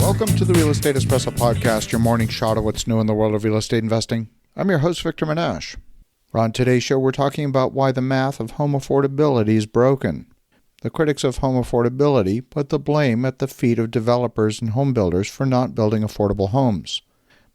Welcome to the Real Estate Espresso Podcast, your morning shot of what's new in the world of real estate investing. I'm your host, Victor Menasce. On today's show, we're talking about why the math of home affordability is broken. The critics of home affordability put the blame at the feet of developers and home builders for not building affordable homes.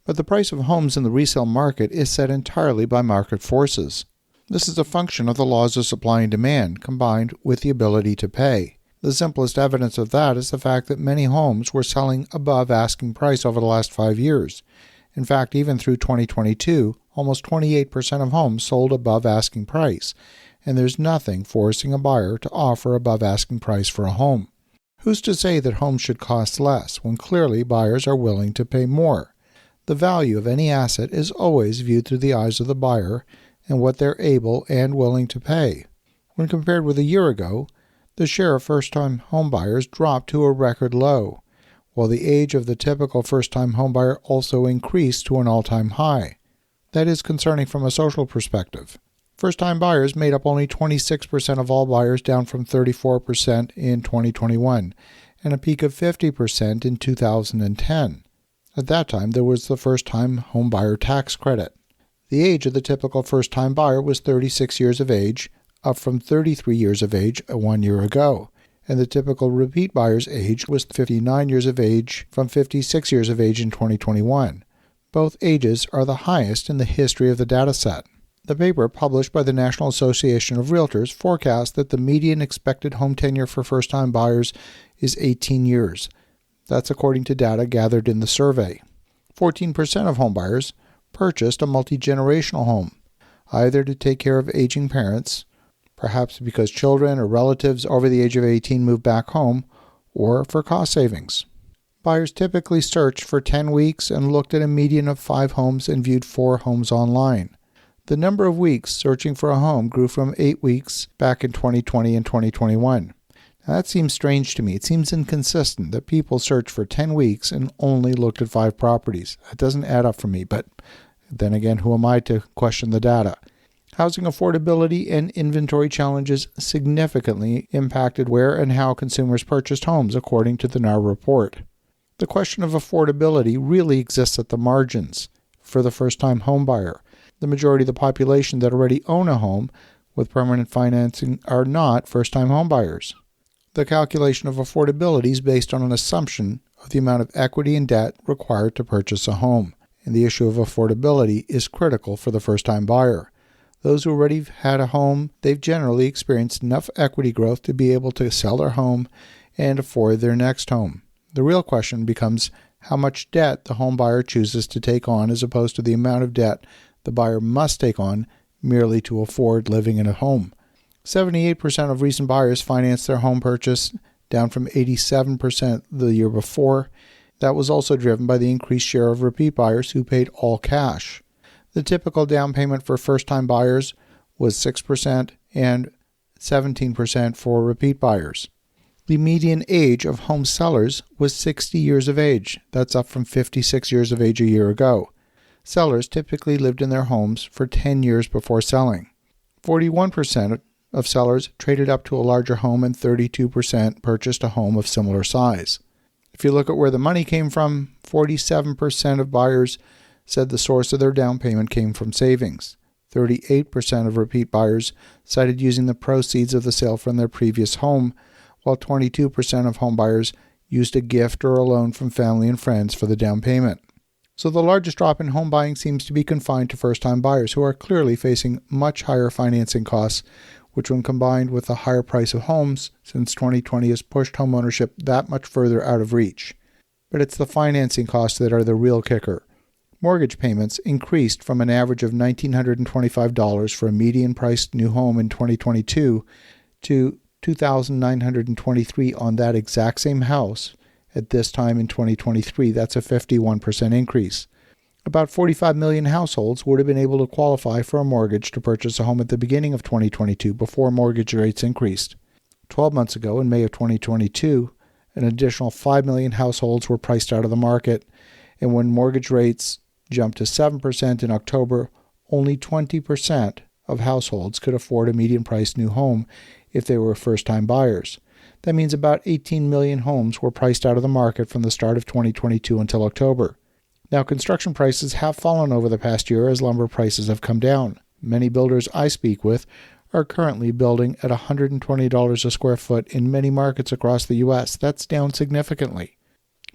But the price of homes in the resale market is set entirely by market forces. This is a function of the laws of supply and demand combined with the ability to pay. The simplest evidence of that is the fact that many homes were selling above asking price over the last 5 years. In fact, even through 2022, almost 28% of homes sold above asking price, and there's nothing forcing a buyer to offer above asking price for a home. Who's to say that homes should cost less when clearly buyers are willing to pay more? The value of any asset is always viewed through the eyes of the buyer and what they're able and willing to pay. When compared with a year ago, the share of first-time homebuyers dropped to a record low, while the age of the typical first-time homebuyer also increased to an all-time high. That is concerning from a social perspective. First-time buyers made up only 26% of all buyers, down from 34% in 2021, and a peak of 50% in 2010. At that time, there was the first-time homebuyer tax credit. The age of the typical first-time buyer was 36 years of age, up from 33 years of age 1 year ago, and the typical repeat buyer's age was 59 years of age from 56 years of age in 2021. Both ages are the highest in the history of the dataset. The paper published by the National Association of Realtors forecasts that the median expected home tenure for first-time buyers is 18 years. That's according to data gathered in the survey. 14% of homebuyers purchased a multi-generational home, either to take care of aging parents, perhaps because children or relatives over the age of 18 moved back home, or for cost savings. Buyers typically searched for 10 weeks and looked at a median of 5 homes and viewed 4 homes online. The number of weeks searching for a home grew from 8 weeks back in 2020 and 2021. Now, that seems strange to me. It seems inconsistent that people searched for 10 weeks and only looked at 5 properties. That doesn't add up for me, but then again, who am I to question the data? Housing affordability and inventory challenges significantly impacted where and how consumers purchased homes, according to the NAR report. The question of affordability really exists at the margins for the first-time homebuyer. The majority of the population that already own a home with permanent financing are not first-time homebuyers. The calculation of affordability is based on an assumption of the amount of equity and debt required to purchase a home, and the issue of affordability is critical for the first-time buyer. Those who already had a home, they've generally experienced enough equity growth to be able to sell their home and afford their next home. The real question becomes how much debt the home buyer chooses to take on, as opposed to the amount of debt the buyer must take on merely to afford living in a home. 78% of recent buyers financed their home purchase, down from 87% the year before. That was also driven by the increased share of repeat buyers who paid all cash. The typical down payment for first-time buyers was 6% and 17% for repeat buyers. The median age of home sellers was 60 years of age. That's up from 56 years of age a year ago. Sellers typically lived in their homes for 10 years before selling. 41% of sellers traded up to a larger home and 32% purchased a home of similar size. If you look at where the money came from, 47% of buyers said the source of their down payment came from savings. 38% of repeat buyers cited using the proceeds of the sale from their previous home, while 22% of home buyers used a gift or a loan from family and friends for the down payment. So the largest drop in home buying seems to be confined to first-time buyers who are clearly facing much higher financing costs, which when combined with the higher price of homes since 2020 has pushed homeownership that much further out of reach. But it's the financing costs that are the real kicker. Mortgage payments increased from an average of $1,925 for a median-priced new home in 2022 to $2,923 on that exact same house at this time in 2023. That's a 51% increase. About 45 million households would have been able to qualify for a mortgage to purchase a home at the beginning of 2022 before mortgage rates increased. 12 months ago, in May of 2022, an additional 5 million households were priced out of the market, and when mortgage rates jumped to 7% in October, only 20% of households could afford a median-priced new home if they were first-time buyers. That means about 18 million homes were priced out of the market from the start of 2022 until October. Now, construction prices have fallen over the past year as lumber prices have come down. Many builders I speak with are currently building at $120 a square foot in many markets across the U.S. That's down significantly.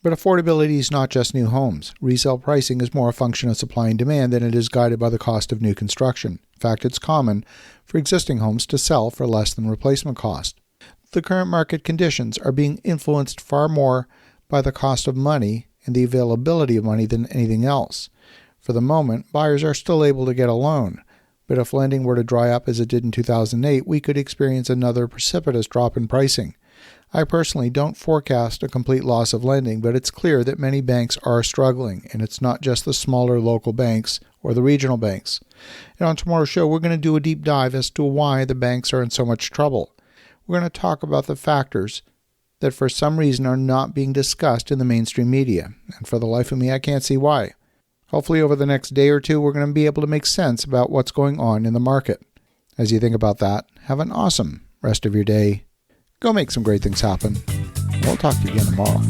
But affordability is not just new homes. Resale pricing is more a function of supply and demand than it is guided by the cost of new construction. In fact, it's common for existing homes to sell for less than replacement cost. The current market conditions are being influenced far more by the cost of money and the availability of money than anything else. For the moment, buyers are still able to get a loan, but if lending were to dry up as it did in 2008, we could experience another precipitous drop in pricing. I personally don't forecast a complete loss of lending, but it's clear that many banks are struggling, and it's not just the smaller local banks or the regional banks. And on tomorrow's show, we're going to do a deep dive as to why the banks are in so much trouble. We're going to talk about the factors that for some reason are not being discussed in the mainstream media, and for the life of me, I can't see why. Hopefully over the next day or two, we're going to be able to make sense about what's going on in the market. As you think about that, have an awesome rest of your day. Go make some great things happen. We'll talk to you again tomorrow.